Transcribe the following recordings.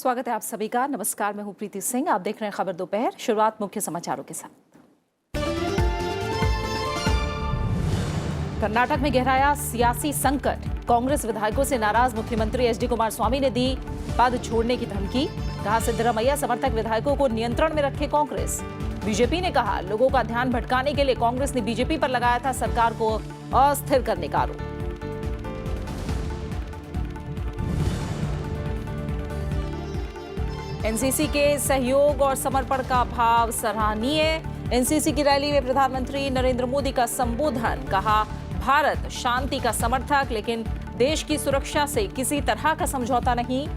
स्वागत है आप सभी का। नमस्कार, मैं हूं प्रीति सिंह। आप देख रहे हैं खबर दोपहर। शुरुआत मुख्य समाचारों के साथ। कर्नाटक में गहराया सियासी संकट। कांग्रेस विधायकों से नाराज मुख्यमंत्री एचडी कुमारस्वामी ने दी पद छोड़ने की धमकी। कहा, सिद्धरामैया समर्थक विधायकों को नियंत्रण में रखे कांग्रेस। बीजेपी ने कहा, लोगों का ध्यान भटकाने के लिए कांग्रेस ने बीजेपी पर लगाया था सरकार को अस्थिर करने का आरोप। एनसीसी के सहयोग और समर्पण का भाव सराहनीय। एनसीसी की रैली में प्रधानमंत्री नरेंद्र मोदी का संबोधन। कहा, भारत शांति का समर्थक, लेकिन देश की सुरक्षा से किसी तरह का समझौता नहीं।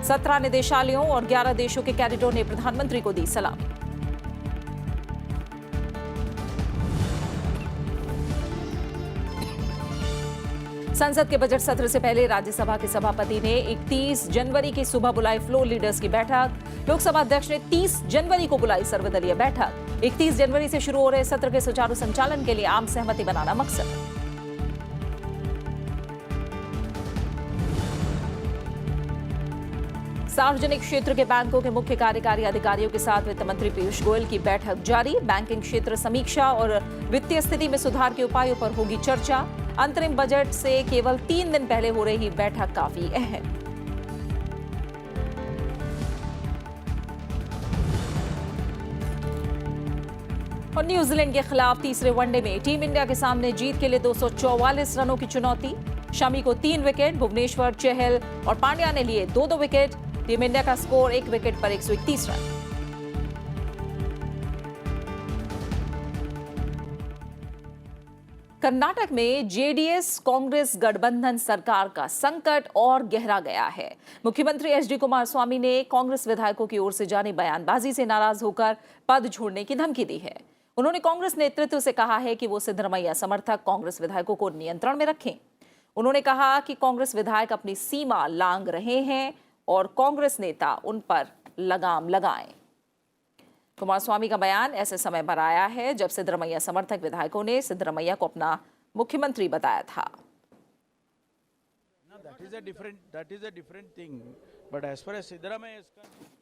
17 निदेशालयों और 11 देशों के कैडेटों ने प्रधानमंत्री को दी सलामी। संसद के बजट सत्र से पहले राज्यसभा के सभापति ने 31 जनवरी की सुबह बुलाई फ्लोर लीडर्स की बैठक। लोकसभा अध्यक्ष ने 30 जनवरी को बुलाई सर्वदलीय बैठक। 31 जनवरी से शुरू हो रहे सत्र के सुचारू संचालन के लिए आम सहमति बनाना मकसद। सार्वजनिक क्षेत्र के बैंकों के मुख्य कार्यकारी अधिकारियों के साथ वित्त मंत्री पीयूष गोयल की बैठक जारी। बैंकिंग क्षेत्र समीक्षा और वित्तीय स्थिति में सुधार के उपायों पर होगी चर्चा। अंतरिम बजट से केवल 3 दिन पहले हो रही बैठक काफी अहम। और न्यूजीलैंड के खिलाफ तीसरे वनडे में टीम इंडिया के सामने जीत के लिए 244 रनों की चुनौती। शमी को 3 विकेट, भुवनेश्वर, चहल और पांड्या ने लिए 2-2 विकेट। टीम इंडिया का स्कोर 1 विकेट पर 131 रन। कर्नाटक में जेडीएस कांग्रेस गठबंधन सरकार का संकट और गहरा गया है। मुख्यमंत्री एचडी कुमारस्वामी ने कांग्रेस विधायकों की ओर से जारी बयानबाजी से नाराज होकर पद छोड़ने की धमकी दी है। उन्होंने कांग्रेस नेतृत्व से कहा है कि वो सिद्धरामैया समर्थक कांग्रेस विधायकों को नियंत्रण में रखें। उन्होंने कहा कि कांग्रेस विधायक अपनी सीमा लांघ रहे हैं और कांग्रेस नेता उन पर लगाम लगाएं। कुमारस्वामी का बयान ऐसे समय पर आया है जब सिद्धरामैया समर्थक विधायकों ने सिद्धरामैया को अपना मुख्यमंत्री बताया था।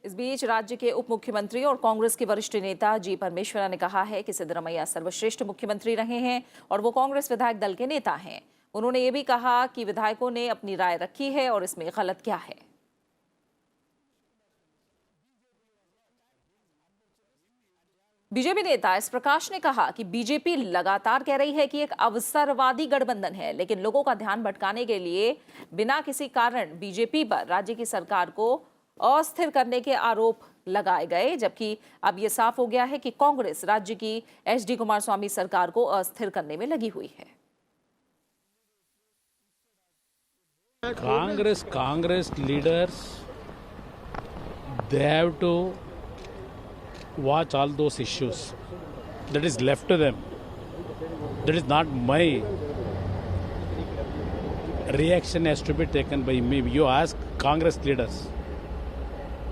इस बीच राज्य के उप मुख्यमंत्री और कांग्रेस के वरिष्ठ नेता जी परमेश्वरा ने कहा है कि सिद्धरामैया सर्वश्रेष्ठ मुख्यमंत्री रहे हैं और वो कांग्रेस विधायक दल के नेता हैं। उन्होंने ये भी कहा कि विधायकों ने अपनी राय रखी है और इसमें गलत क्या है। बीजेपी नेता एस प्रकाश ने कहा कि बीजेपी लगातार कह रही है कि एक अवसरवादी गठबंधन है, लेकिन लोगों का ध्यान भटकाने के लिए बिना किसी कारण बीजेपी पर राज्य की सरकार को अस्थिर करने के आरोप लगाए गए, जबकि अब यह साफ हो गया है कि कांग्रेस राज्य की एचडी कुमारस्वामी सरकार को अस्थिर करने में लगी हुई है। Congress leaders, they have to watch all those issues. That is left to them. That is not my reaction has to be taken by me. You ask Congress leaders.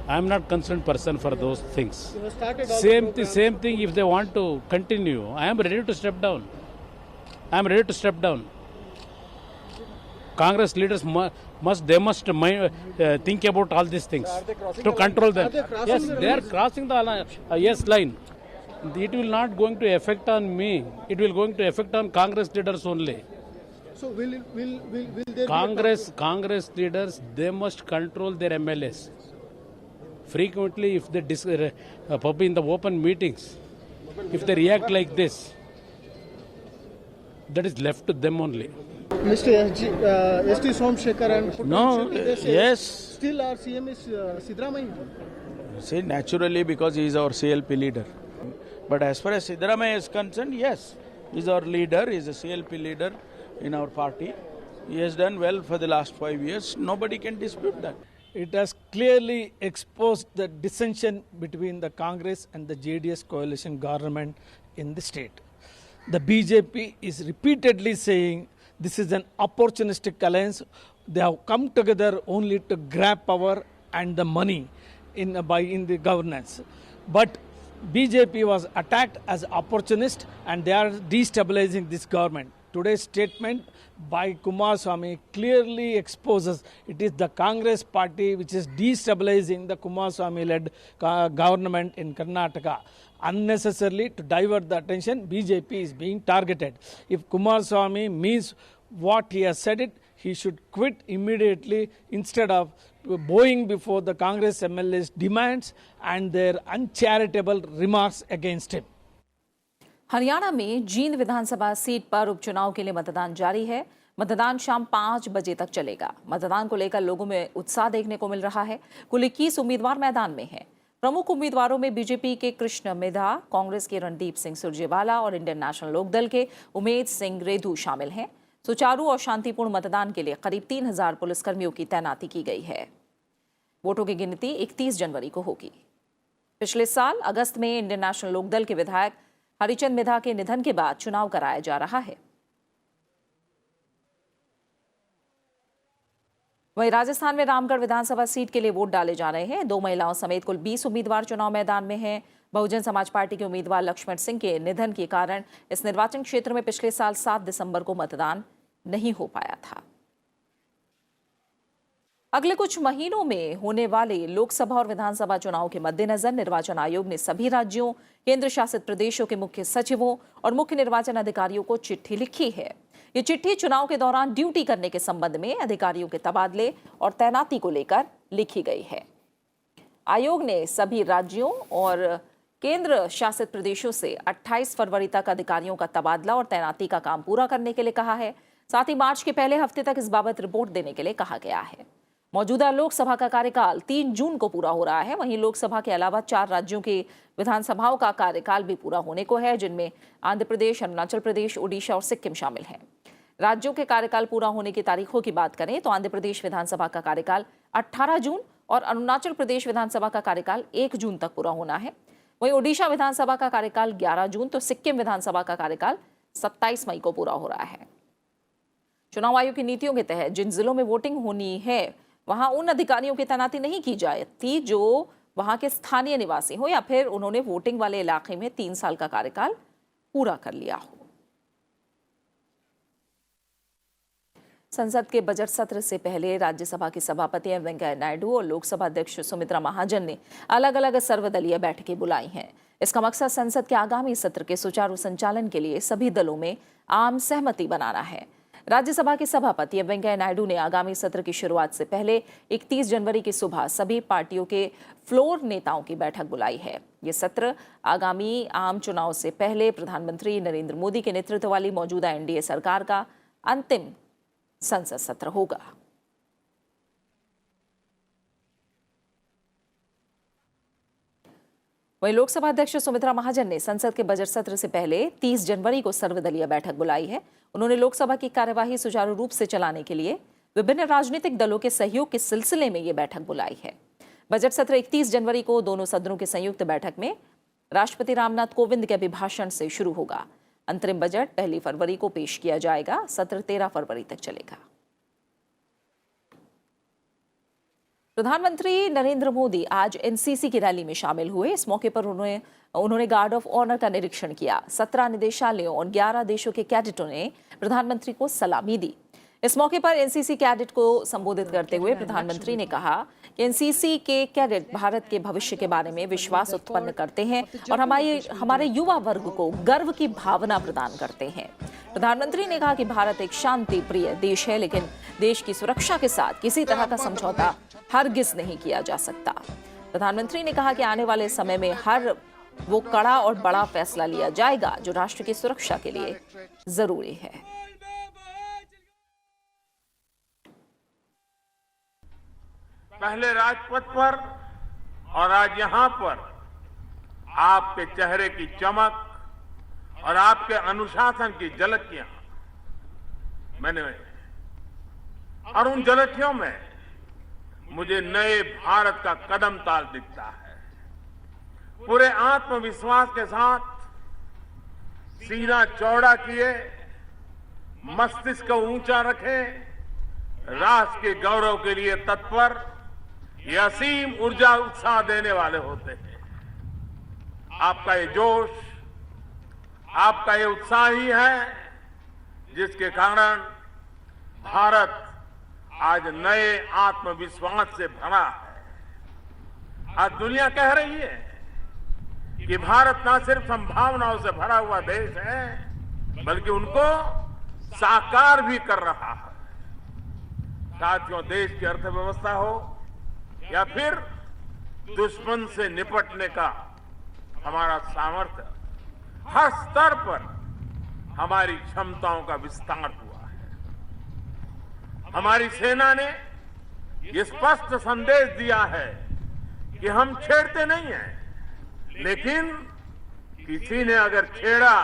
I am not concerned person for those things. Same thing if they want to continue. I am ready to step down. Congress leaders must think about all these things to control them. Yes, they are crossing the line. It will not going to affect on me. It will going to affect on Congress leaders only. So will there Congress leaders, they must control their MLAs. Frequently, if they in the open meetings, if they react like this, that is left to them only. Mr. S.T. Somshekhar and yes. Still our CM is Siddaramaiah. See, naturally, because he is our CLP leader. But as far as Siddaramaiah is concerned, yes, he is our leader. He is a CLP leader in our party. He has done well for the last 5 years. Nobody can dispute that. It has clearly exposed the dissension between the Congress and the JDS coalition government in the state. The BJP is repeatedly saying this is an opportunistic alliance. They have come together only to grab power and the money in the governance. But BJP was attacked as opportunist and they are destabilizing this government. today's statement by Kumaraswamy clearly exposes it is the Congress party which is destabilizing the Kumaraswamy-led government in Karnataka. Unnecessarily, to divert the attention, BJP is being targeted. If Kumaraswamy means what he has said it, he should quit immediately instead of bowing before the Congress MLA's demands and their uncharitable remarks against him. Haryana में जींद विधानसभा seat पर उपचुनाव के लिए मतदान जारी है। मतदान शाम 5 बजे तक चलेगा। मतदान को लेकर लोगों में उत्साह देखने को मिल रहा है। कुल 21 उम्मीदवार मैदान में हैं। प्रमुख उम्मीदवारों में बीजेपी के कृष्ण मिधा, कांग्रेस के रणदीप सिंह सुरजेवाला और इंडियन नेशनल लोकदल के उमेद सिंह रेधु शामिल हैं। सुचारू और शांतिपूर्ण मतदान के लिए करीब 3000 पुलिसकर्मियों की तैनाती की गई है। वोटों की गिनती 31 जनवरी को होगी। पिछले साल अगस्त में इंडियन नेशनल लोकदल के विधायक हरिचंद मिधा के निधन के बाद चुनाव कराया जा रहा है। वहीं राजस्थान में रामगढ़ विधानसभा सीट के लिए वोट डाले जा रहे हैं। 2 महिलाओं समेत कुल 20 उम्मीदवार चुनाव मैदान में हैं। बहुजन समाज पार्टी के उम्मीदवार लक्ष्मण सिंह के निधन के कारण इस निर्वाचन क्षेत्र में पिछले साल 7 दिसंबर को मतदान नहीं हो पाया था। अगले कुछ महीनों में होने वाले लोकसभा और विधानसभा चुनाव के मद्देनजर निर्वाचन आयोग ने सभी राज्यों, केंद्र शासित प्रदेशों के मुख्य सचिवों और मुख्य निर्वाचन अधिकारियों को चिट्ठी लिखी है। ये चिट्ठी चुनाव के दौरान ड्यूटी करने के संबंध में अधिकारियों के तबादले और तैनाती को लेकर लिखी गई है। आयोग ने सभी राज्यों और केंद्र शासित प्रदेशों से 28 फरवरी तक अधिकारियों का तबादला और तैनाती का काम पूरा करने के लिए कहा है। साथ ही मार्च के पहले हफ्ते तक इस बाबत रिपोर्ट देने के लिए कहा गया है। मौजूदा लोकसभा का कार्यकाल 3 जून को पूरा हो रहा है। वहीं लोकसभा के अलावा 4 राज्यों की विधानसभाओं का कार्यकाल भी पूरा होने को है, जिनमें आंध्र प्रदेश, अरुणाचल प्रदेश, ओडिशा और सिक्किम शामिल हैं। राज्यों के कार्यकाल पूरा होने की तारीखों की बात करें तो आंध्र प्रदेश विधानसभा का कार्यकाल 18 जून और अरुणाचल प्रदेश विधानसभा का कार्यकाल 1 जून तक पूरा होना है। वहीं ओडिशा विधानसभा का कार्यकाल 11 जून तो सिक्किम विधानसभा का कार्यकाल 27 मई को पूरा हो रहा है। चुनाव आयोग की नीतियों के तहत जिन जिलों में वोटिंग होनी है वहां उन अधिकारियों की तैनाती नहीं की जाती जो वहां के स्थानीय निवासी हो या फिर उन्होंने वोटिंग वाले इलाके में 3 साल का कार्यकाल पूरा कर लिया हो। संसद के बजट सत्र से पहले राज्यसभा के सभापति एम वेंकैया नायडू और लोकसभा अध्यक्ष सुमित्रा महाजन ने अलग अलग सर्वदलीय बैठकें बुलाई हैं। इसका मकसद संसद के आगामी सत्र के सुचारू संचालन के लिए सभी दलों में आम सहमति बनाना है। राज्यसभा के सभापति एम वेंकैया नायडू ने आगामी सत्र की शुरुआत से पहले 31 जनवरी की सुबह सभी पार्टियों के फ्लोर नेताओं की बैठक बुलाई है। ये सत्र आगामी आम चुनाव से पहले प्रधानमंत्री नरेंद्र मोदी के नेतृत्व वाली मौजूदा एनडीए सरकार का अंतिम संसद सत्र होगा। वहीं लोकसभा अध्यक्ष सुमित्रा महाजन ने संसद के बजट सत्र से पहले 30 जनवरी को सर्वदलीय बैठक बुलाई है। उन्होंने लोकसभा की कार्यवाही सुचारू रूप से चलाने के लिए विभिन्न राजनीतिक दलों के सहयोग के सिलसिले में ये बैठक बुलाई है। बजट सत्र 31 जनवरी को दोनों सदनों की संयुक्त बैठक में राष्ट्रपति रामनाथ कोविंद के अभिभाषण से शुरू होगा। अंतरिम बजट 1 फरवरी को पेश किया जाएगा। सत्र 13 फरवरी तक चलेगा। प्रधानमंत्री नरेंद्र मोदी आज एनसीसी की रैली में शामिल हुए। इस मौके पर उन्होंने गार्ड ऑफ ऑनर का निरीक्षण किया। 17 निदेशालयों और 11 देशों के कैडेटों ने प्रधानमंत्री को सलामी दी। इस मौके पर एनसीसी कैडेट को संबोधित करते हुए प्रधानमंत्री ने कहा कि एनसीसी के कैडेट भारत के भविष्य के बारे में विश्वास उत्पन्न करते हैं और हमारे युवा वर्ग को गर्व की भावना प्रदान करते हैं। प्रधानमंत्री ने कहा कि भारत एक शांति प्रिय देश है, लेकिन देश की सुरक्षा के साथ किसी तरह का समझौता हरगिज नहीं किया जा सकता। प्रधानमंत्री ने कहा कि आने वाले समय में हर वो कड़ा और बड़ा फैसला लिया जाएगा जो राष्ट्र की सुरक्षा के लिए जरूरी है। पहले राजपथ पर और आज यहां पर आपके चेहरे की चमक और आपके अनुशासन की झलकियां मैंने और उन झलकियों में मुझे नए भारत का कदम ताल दिखता है। पूरे आत्मविश्वास के साथ सीना चौड़ा किए, मस्तिष्क को ऊंचा रखे, राष्ट्र के गौरव के लिए तत्पर, ये असीम ऊर्जा उत्साह देने वाले होते हैं। आपका ये जोश, आपका ये उत्साह ही है जिसके कारण भारत आज नए आत्मविश्वास से भरा है। आज दुनिया कह रही है कि भारत न सिर्फ संभावनाओं से भरा हुआ देश है, बल्कि उनको साकार भी कर रहा है। साथियों, देश की अर्थव्यवस्था हो या फिर दुश्मन से निपटने का हमारा सामर्थ्य, हर स्तर पर हमारी क्षमताओं का विस्तार हुआ है। हमारी सेना ने ये स्पष्ट संदेश दिया है कि हम छेड़ते नहीं हैं, लेकिन किसी ने अगर छेड़ा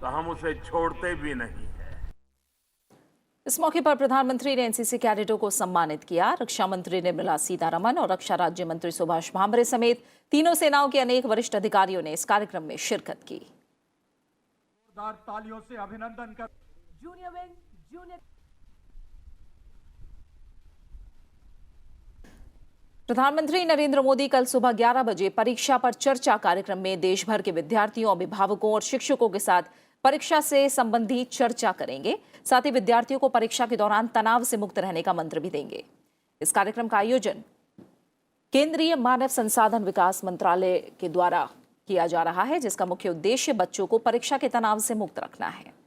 तो हम उसे छोड़ते भी नहीं। इस मौके पर प्रधानमंत्री ने एनसीसी कैडेटों को सम्मानित किया। रक्षा मंत्री निर्मला सीतारमण और रक्षा राज्य मंत्री सुभाष भामरे समेत तीनों सेनाओं के अनेक वरिष्ठ अधिकारियों ने इस कार्यक्रम में शिरकत की। जोरदार तालियों से अभिनंदन कर प्रधानमंत्री नरेंद्र मोदी कल सुबह 11 बजे परीक्षा पर चर्चा कार्यक्रम में देश भर के विद्यार्थियों, अभिभावकों और शिक्षकों के साथ परीक्षा से संबंधित चर्चा करेंगे। साथ ही विद्यार्थियों को परीक्षा के दौरान तनाव से मुक्त रहने का मंत्र भी देंगे। इस कार्यक्रम का आयोजन केंद्रीय मानव संसाधन विकास मंत्रालय के द्वारा किया जा रहा है, जिसका मुख्य उद्देश्य बच्चों को परीक्षा के तनाव से मुक्त रखना है।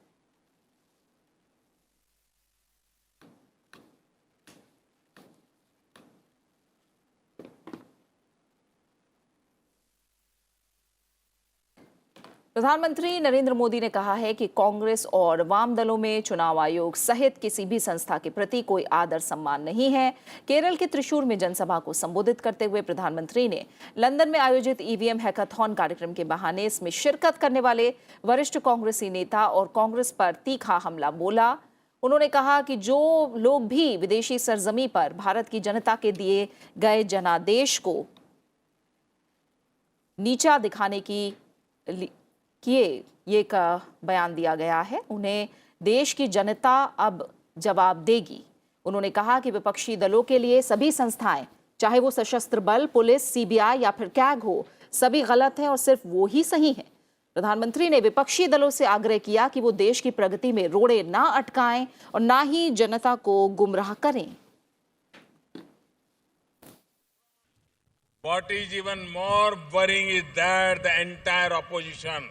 प्रधानमंत्री नरेंद्र मोदी ने कहा है कि कांग्रेस और वाम दलों में चुनाव आयोग सहित किसी भी संस्था के प्रति कोई आदर सम्मान नहीं है। केरल के त्रिशूर में जनसभा को संबोधित करते हुए प्रधानमंत्री ने लंदन में आयोजित ईवीएम हैकाथॉन कार्यक्रम के बहाने इसमें शिरकत करने वाले वरिष्ठ कांग्रेसी नेता और कांग्रेस पर तीखा हमला बोला। उन्होंने कहा कि जो लोग भी विदेशी सरजमी पर भारत की जनता के दिए गए जनादेश को नीचा दिखाने की ये का बयान दिया गया है, उन्हें देश की जनता अब जवाब देगी। उन्होंने कहा कि विपक्षी दलों के लिए सभी संस्थाएं, चाहे वो सशस्त्र बल, पुलिस, सीबीआई या फिर कैग हो, सभी गलत हैं और सिर्फ वो ही सही हैं। प्रधानमंत्री ने विपक्षी दलों से आग्रह किया कि वो देश की प्रगति में रोड़े ना अटकाएं और ना ही जनता को गुमराह करें। What is even more worrying is that the entire opposition,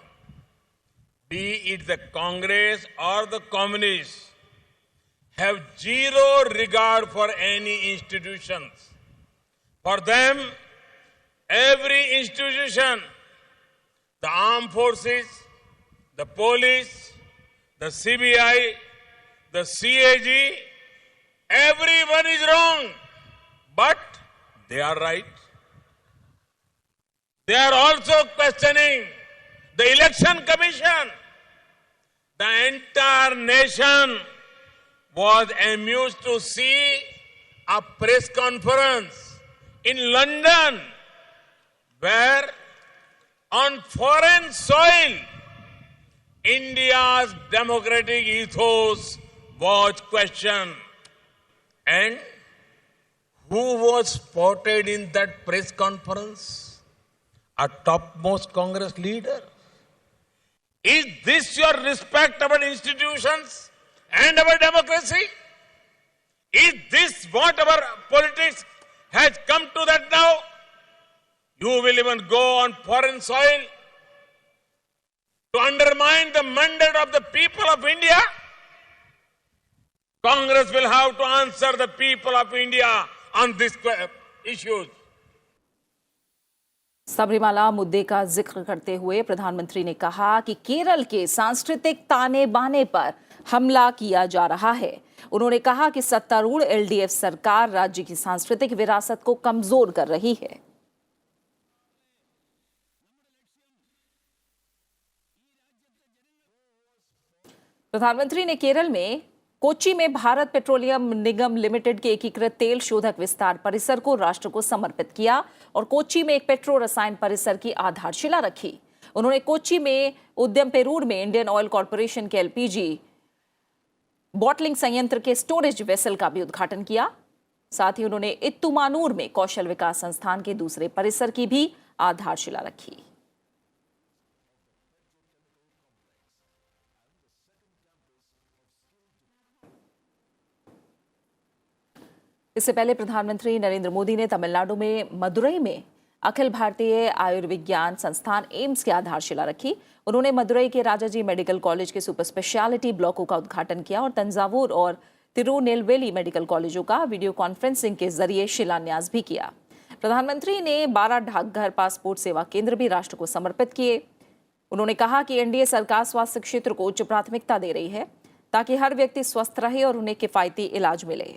be it the Congress or the Communists, have zero regard for any institutions. For them, every institution, the armed forces, the police, the CBI, the CAG, everyone is wrong, but they are right. They are also questioning the Election Commission. The entire nation was amused to see a press conference in London where on foreign soil India's democratic ethos was questioned. And who was spotted in that press conference? A topmost Congress leader. Is this your respect of our institutions and our democracy? Is this what our politics has come to that now? You will even go on foreign soil to undermine the mandate of the people of India? Congress will have to answer the people of India on these issues. Sabarimala मुद्दे का जिक्र करते हुए प्रधानमंत्री ने कहा कि केरल के सांस्कृतिक ताने बाने पर हमला किया जा रहा है। उन्होंने कहा कि सत्तारूढ़ एलडीएफ सरकार राज्य की सांस्कृतिक विरासत को कमजोर कर रही है। प्रधानमंत्री ने केरल में कोच्चि में भारत पेट्रोलियम निगम लिमिटेड के एकीकृत तेल शोधक विस्तार परिसर को राष्ट्र को समर्पित किया और कोच्चि में एक पेट्रो रसायन परिसर की आधारशिला रखी। उन्होंने कोच्चि में उद्यम पेरूर में इंडियन ऑयल कॉरपोरेशन के एलपीजी बॉटलिंग संयंत्र के स्टोरेज वेसल का भी उद्घाटन किया। साथ ही उन्होंने इत्तुमानूर में कौशल विकास संस्थान के दूसरे परिसर की भी आधारशिला रखी। इससे पहले प्रधानमंत्री नरेंद्र मोदी ने तमिलनाडु में मदुरई में अखिल भारतीय आयुर्विज्ञान संस्थान एम्स की आधारशिला रखी। उन्होंने मदुरई के राजाजी मेडिकल कॉलेज के सुपर स्पेशलिटी ब्लॉकों का उद्घाटन किया और तंजावुर और तिरुनेलवेली मेडिकल कॉलेजों का वीडियो कॉन्फ्रेंसिंग के जरिए शिलान्यास भी किया। प्रधानमंत्री ने 12 डाकघर पासपोर्ट सेवा केंद्र भी राष्ट्र को समर्पित किए। उन्होंने कहा कि एनडीए सरकार स्वास्थ्य क्षेत्र को उच्च प्राथमिकता दे रही है ताकि हर व्यक्ति स्वस्थ रहे और उन्हें किफायती इलाज मिले।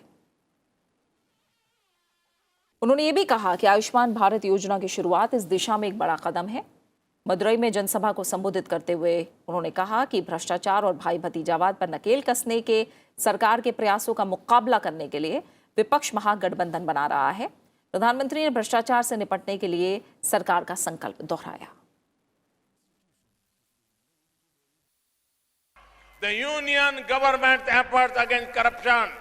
उन्होंने ये भी कहा कि आयुष्मान भारत योजना की शुरुआत इस दिशा में एक बड़ा कदम है। मदुरई में जनसभा को संबोधित करते हुए उन्होंने कहा कि भ्रष्टाचार और भाई भतीजावाद पर नकेल कसने के सरकार के प्रयासों का मुकाबला करने के लिए विपक्ष महागठबंधन बना रहा है। प्रधानमंत्री ने भ्रष्टाचार से निपटने के लिए सरकार का संकल्प दोहराया। The union government's efforts against corruption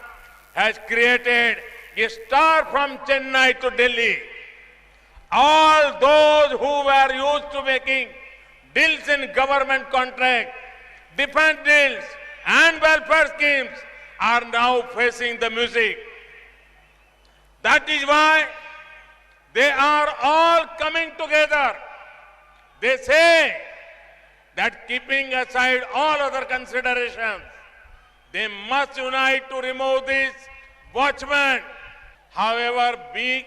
has created a star from Chennai to Delhi. All those who were used to making deals in government contract, defense deals and welfare schemes are now facing the music. That is why they are all coming together. They say that keeping aside all other considerations, they must unite to remove these watchmen, however big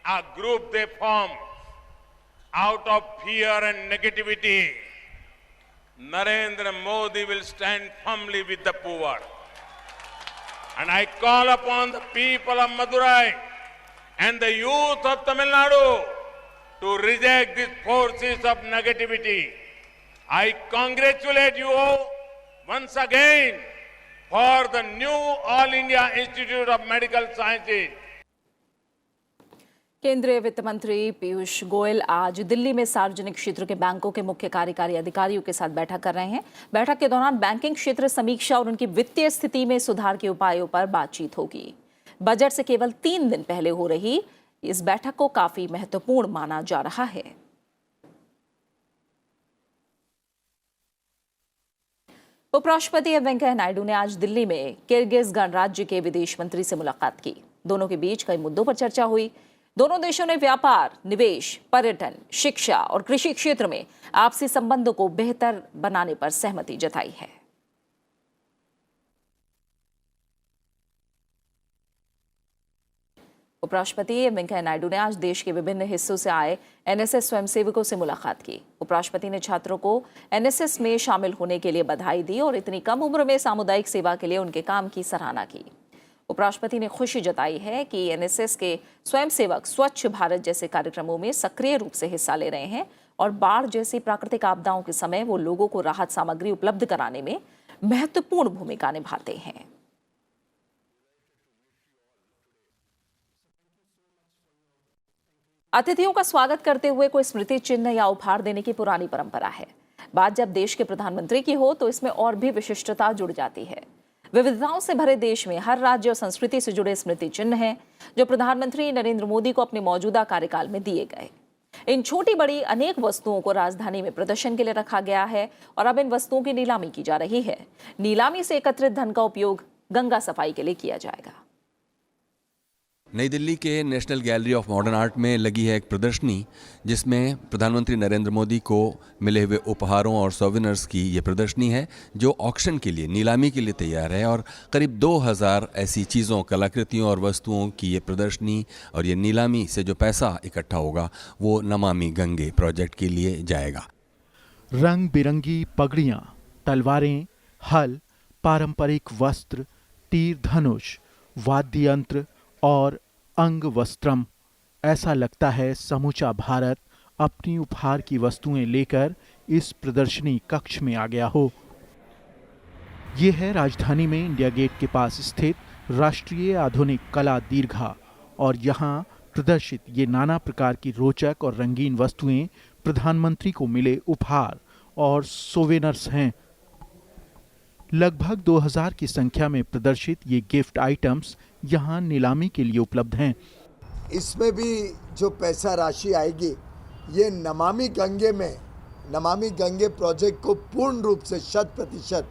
a group they form, out of fear and negativity. Narendra Modi will stand firmly with the poor. And I call upon the people of Madurai and the youth of Tamil Nadu to reject these forces of negativity. I congratulate you all once again for the new All India Institute of Medical Sciences. केंद्रीय वित्त मंत्री पीयूष गोयल आज दिल्ली में सार्वजनिक क्षेत्र के बैंकों के मुख्य कार्यकारी अधिकारियों के साथ बैठक कर रहे हैं। बैठक के दौरान बैंकिंग क्षेत्र समीक्षा और उनकी वित्तीय स्थिति में सुधार के उपायों पर बातचीत होगी। बजट से केवल 3 दिन पहले हो रही इस बैठक को काफी महत्वपूर्ण माना जा रहा है। उपराष्ट्रपति एम वेंकैया नायडू ने आज दिल्ली में किर्गिज गणराज्य के विदेश मंत्री से मुलाकात की। दोनों के बीच कई मुद्दों पर चर्चा हुई। दोनों देशों ने व्यापार, निवेश, पर्यटन, शिक्षा और कृषि क्षेत्र में आपसी संबंधों को बेहतर बनाने पर सहमति जताई है। उपराष्ट्रपति एम वेंकैया नायडू ने आज देश के विभिन्न हिस्सों से आए एनएसएस स्वयंसेवकों से मुलाकात की। उपराष्ट्रपति ने छात्रों को एनएसएस में शामिल होने के लिए बधाई दी और इतनी कम उम्र में सामुदायिक सेवा के लिए उनके काम की सराहना की। उपराष्ट्रपति ने खुशी जताई है कि एनएसएस के स्वयंसेवक स्वच्छ भारत जैसे कार्यक्रमों में सक्रिय रूप से हिस्सा ले रहे हैं और बाढ़ जैसी प्राकृतिक आपदाओं के समय वो लोगों को राहत सामग्री उपलब्ध कराने में महत्वपूर्ण भूमिका निभाते हैं। अतिथियों का स्वागत करते हुए कोई स्मृति चिन्ह या उपहार देने की पुरानी परंपरा है। बात जब देश के प्रधानमंत्री की हो तो इसमें और भी विशिष्टता जुड़ जाती है। विविधताओं से भरे देश में हर राज्य और संस्कृति से जुड़े स्मृति चिन्ह हैं जो प्रधानमंत्री नरेंद्र मोदी को अपने मौजूदा कार्यकाल में दिए गए। इन छोटी बड़ी अनेक वस्तुओं को राजधानी में प्रदर्शन के लिए रखा गया है और अब इन वस्तुओं की नीलामी की जा रही है। नीलामी से एकत्रित धन का उपयोग गंगा सफाई के लिए किया जाएगा। नई दिल्ली के national gallery of modern art में लगी है एक प्रदर्शनी जिसमें प्रधानमंत्री नरेंद्र मोदी को मिले हुए उपहारों और सोवेनिर्स की ये प्रदर्शनी है जो ऑक्शन के लिए, नीलामी के लिए तैयार है और करीब 2000 ऐसी चीज़ों, कलाकृतियों और वस्तुओं की ये प्रदर्शनी और ये नीलामी से जो पैसा इकट्ठा होगा वो नमामि गंगे प्रोजेक्ट के लिए जाएगा। रंग बिरंगी पगड़ियाँ, तलवारें, हल, पारंपरिक वस्त्र, तीर धनुष, वाद्य यंत्र और अंग वस्त्रम, ऐसा लगता है समूचा भारत अपनी उपहार की वस्तुएं लेकर इस प्रदर्शनी कक्ष में आ गया हो। ये है राजधानी में इंडिया गेट के पास स्थित राष्ट्रीय आधुनिक कला दीर्घा और यहाँ प्रदर्शित ये नाना प्रकार की रोचक और रंगीन वस्तुएं प्रधानमंत्री को मिले उपहार और सोवेनिर्स हैं। लगभग 2000 की संख्या में प्रदर्शित ये गिफ्ट आइटम्स यहाँ नीलामी के लिए उपलब्ध हैं। इसमें भी जो पैसा राशि आएगी ये नमामि गंगे में, नमामि गंगे प्रोजेक्ट को पूर्ण रूप से 100%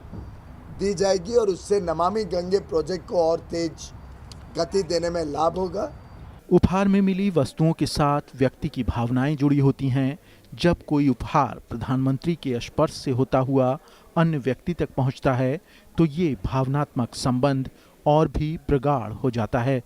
दी जाएगी और उससे नमामि गंगे प्रोजेक्ट को और तेज गति देने में लाभ होगा। उपहार में मिली वस्तुओं के साथ व्यक्ति की भावनाएं जुड़ी होती हैं। जब कोई उपहार प्रधानमंत्री के स्पर्श से होता हुआ अन्य व्यक्ति तक पहुंचता है तो ये भावनात्मक संबंध और भी प्रगाढ़ हो जाता है।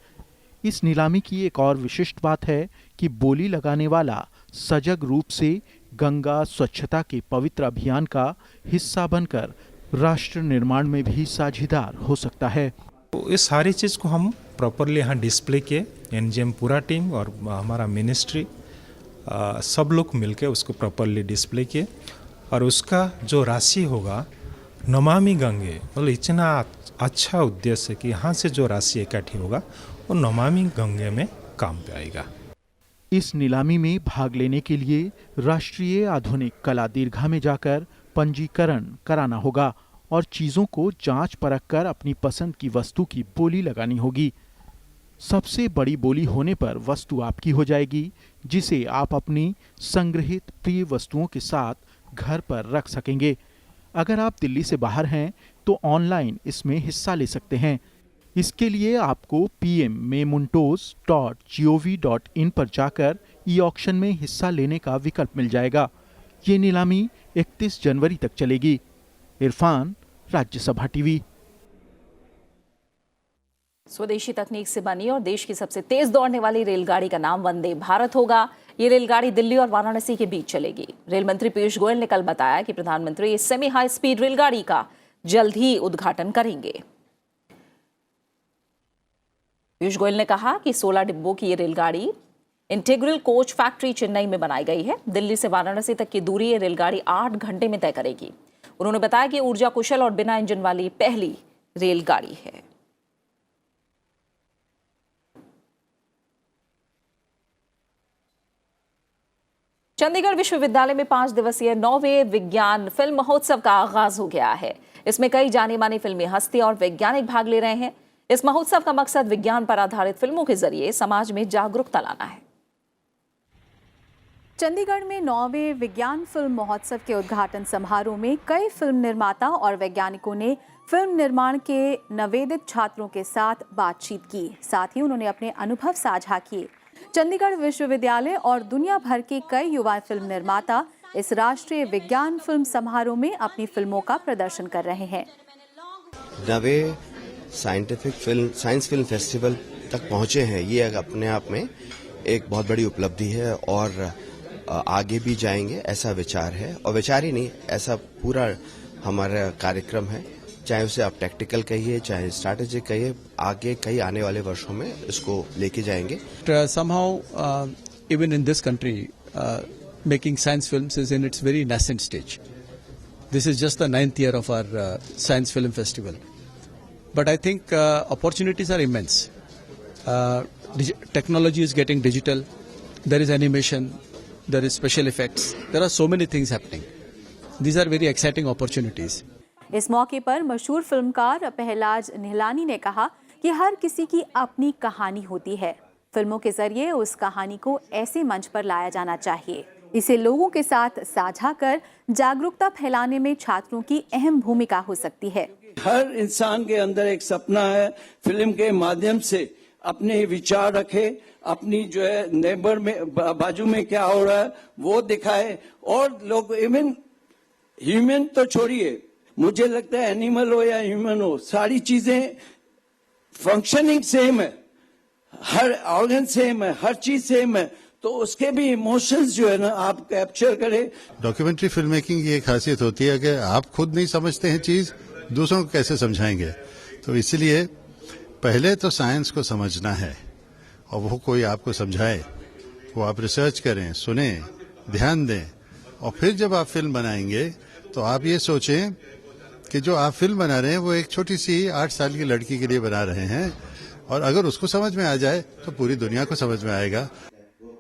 इस नीलामी की एक और विशिष्ट बात है कि बोली लगाने वाला सजग रूप से गंगा स्वच्छता के पवित्र अभियान का हिस्सा बनकर राष्ट्र निर्माण में भी साझीदार हो सकता है। तो इस सारी चीज़ को हम प्रॉपरली यहाँ डिस्प्ले किए। एनजीएम पूरा टीम और हमारा मिनिस्ट्री सब लोग मिलके उसको प्रॉपरली डिस्प्ले किए और उसका जो राशि होगा नमामि गंगे मतलब इतना अच्छा उद्देश्य है कि यहाँ से जो राशि इकट्ठी होगा वो नमामि गंगे में काम पे आएगा। इस नीलामी में भाग लेने के लिए राष्ट्रीय आधुनिक कला दीर्घा में जाकर पंजीकरण कराना होगा और चीजों को जांच परख कर अपनी पसंद की वस्तु की बोली लगानी होगी। सबसे बड़ी बोली होने पर वस्तु आपकी हो जाएगी, जिसे आप अपनी संग्रहित प्रिय वस्तुओं के साथ घर पर रख सकेंगे। अगर आप दिल्ली से बाहर हैं तो ऑनलाइन इसमें हिस्सा ले सकते हैं। इसके लिए आपको pmmementos.gov.in पर जाकर ई-ऑक्शन में हिस्सा लेने का विकल्प मिल जाएगा। ये नीलामी 31 जनवरी तक चलेगी। इरफान, राज्यसभा टीवी। स्वदेशी तकनीक से बनी और देश की सबसे तेज दौड़ने वाली रेलगाड़ी का नाम वंदे भारत होगा। ये रेलगाड़ी दिल्ली और वाराणसी के बीच चलेगी। रेल मंत्री पीयूष गोयल ने कल बताया कि प्रधानमंत्री इस सेमी हाई स्पीड रेलगाड़ी का जल्द ही उद्घाटन करेंगे। पीयूष गोयल ने कहा कि 16 डिब्बों की ये रेलगाड़ी इंटीग्रल कोच फैक्ट्री चेन्नई में बनाई गई है। दिल्ली से वाराणसी तक की दूरी ये रेलगाड़ी 8 घंटे में तय करेगी। उन्होंने बताया कि ऊर्जा कुशल और बिना इंजन वाली पहली रेलगाड़ी है। चंडीगढ़ विश्वविद्यालय में 5 दिवसीय 9वें विज्ञान फिल्म महोत्सव का आगाज हो गया है। इसमें कई जानी मानी फिल्मी हस्ती और वैज्ञानिक भाग ले रहे हैं। इस महोत्सव का मकसद विज्ञान पर आधारित फिल्मों के जरिए समाज में जागरूकता लाना है। चंडीगढ़ में 9वें विज्ञान फिल्म महोत्सव के उद्घाटन समारोह में कई फिल्म निर्माता और वैज्ञानिकों ने फिल्म निर्माण के नवोदित छात्रों के साथ बातचीत की। साथ ही उन्होंने अपने अनुभव साझा किए। चंडीगढ़ विश्वविद्यालय और दुनिया भर के कई युवा फिल्म निर्माता इस राष्ट्रीय विज्ञान फिल्म समारोह में अपनी फिल्मों का प्रदर्शन कर रहे हैं। नवे साइंस फिल्म फेस्टिवल तक पहुंचे हैं, ये अपने आप में एक बहुत बड़ी उपलब्धि है और आगे भी जाएंगे ऐसा विचार है। और विचार ही नहीं, ऐसा पूरा हमारा कार्यक्रम है, चाहे उसे आप टैक्टिकल कहिए चाहे स्ट्रैटेजिक कहिए, आगे कई आने वाले वर्षों में इसको लेके जाएंगे। Somehow even in this country making science films is in its very nascent stage. This is just the 9th year of our science film festival. But I think opportunities are immense. Technology is getting digital. There is animation. There is special effects. There are so many things happening. These are very exciting opportunities. इस मौके पर मशहूर फिल्मकार पहलाज निहलानी ने कहा कि हर किसी की अपनी कहानी होती है। फिल्मों के जरिए उस कहानी को ऐसे मंच पर लाया जाना चाहिए। इसे लोगों के साथ साझा कर जागरूकता फैलाने में छात्रों की अहम भूमिका हो सकती है। हर इंसान के अंदर एक सपना है, फिल्म के माध्यम से अपने विचार रखे, अपनी जो है नेबर में बाजू में क्या हो रहा है वो दिखाए और लोग इवन ह्यूमन तो छोड़िए, मुझे लगता है एनिमल हो या ह्यूमन हो, सारी चीजें फंक्शनिंग सेम है, हर ऑर्गन सेम है, हर चीज सेम है, तो उसके भी इमोशंस जो है ना आप कैप्चर करें। डॉक्यूमेंट्री फिल्म मेकिंग की एक खासियत होती है कि आप खुद नहीं समझते हैं चीज, दूसरों को कैसे समझाएंगे। तो इसलिए पहले तो साइंस को समझना है और वो कोई आपको समझाए, वो आप रिसर्च करें, सुने, ध्यान दें और फिर जब आप फिल्म बनाएंगे तो आप ये सोचें कि जो आप फिल्म बना रहे हैं वो एक छोटी सी 8 साल की लड़की के लिए बना रहे हैं और अगर उसको समझ में आ जाए तो पूरी दुनिया को समझ में आएगा।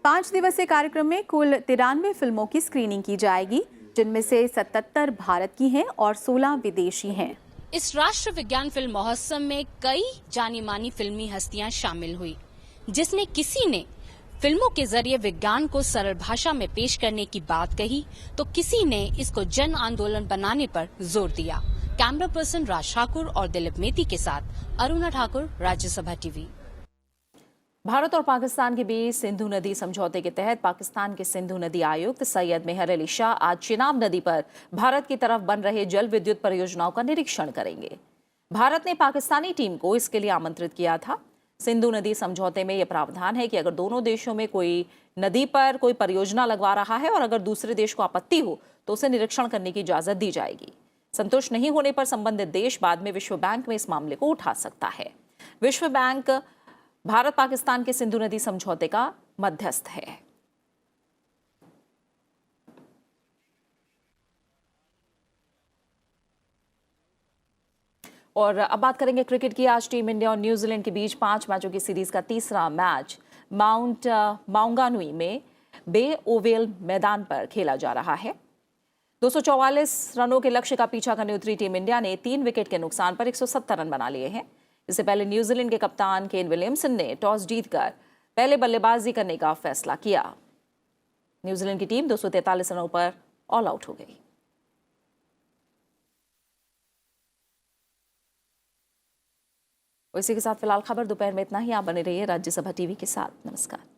5 दिवसीय कार्यक्रम में कुल 93 फिल्मों की स्क्रीनिंग की जाएगी, जिनमें से 77 भारत की हैं और 16 विदेशी हैं। इस राष्ट्रीय विज्ञान फिल्म महोत्सव में कई जानी मानी फिल्मी हस्तियां शामिल हुई, जिसमें किसी ने फिल्मों के जरिए विज्ञान को सरल भाषा में पेश करने की बात कही तो किसी ने इसको जन आंदोलन बनाने पर जोर दिया। कैमरा पर्सन राज ठाकुर और दिलीप मेती के साथ अरुणा ठाकुर, राज्यसभा टीवी। भारत और पाकिस्तान के बीच सिंधु नदी समझौते के तहत पाकिस्तान के सिंधु नदी आयुक्त सैयद मेहर अली शाह आज चिनाब नदी पर भारत की तरफ बन रहे जल विद्युत परियोजनाओं का निरीक्षण करेंगे। भारत ने पाकिस्तानी टीम को इसके लिए आमंत्रित किया था। सिंधु नदी समझौते में यह प्रावधान है कि अगर दोनों देशों में कोई नदी पर कोई परियोजना लगवा रहा है और अगर दूसरे देश को आपत्ति हो तो उसे निरीक्षण करने की इजाजत दी जाएगी। संतुष्ट नहीं होने पर संबंधित देश बाद में विश्व बैंक में इस मामले को उठा सकता है। विश्व बैंक भारत पाकिस्तान के सिंधु नदी समझौते का मध्यस्थ है। और अब बात करेंगे क्रिकेट की। आज टीम इंडिया और न्यूजीलैंड के बीच 5 मैचों की सीरीज का तीसरा मैच माउंट माउंगानुई में बे ओवेल मैदान पर खेला जा रहा है। 244 रनों के लक्ष्य का पीछा करने उतरी टीम इंडिया ने 3 विकेट के नुकसान पर 170 रन बना लिए हैं। इससे पहले न्यूजीलैंड के कप्तान केन विलियमसन ने टॉस जीतकर पहले बल्लेबाजी करने का फैसला किया। न्यूजीलैंड की टीम 243 रनों पर ऑल आउट हो गई। इसी के साथ फिलहाल खबर दोपहर में इतना ही। आप बने रहिए राज्यसभा टीवी के साथ। नमस्कार।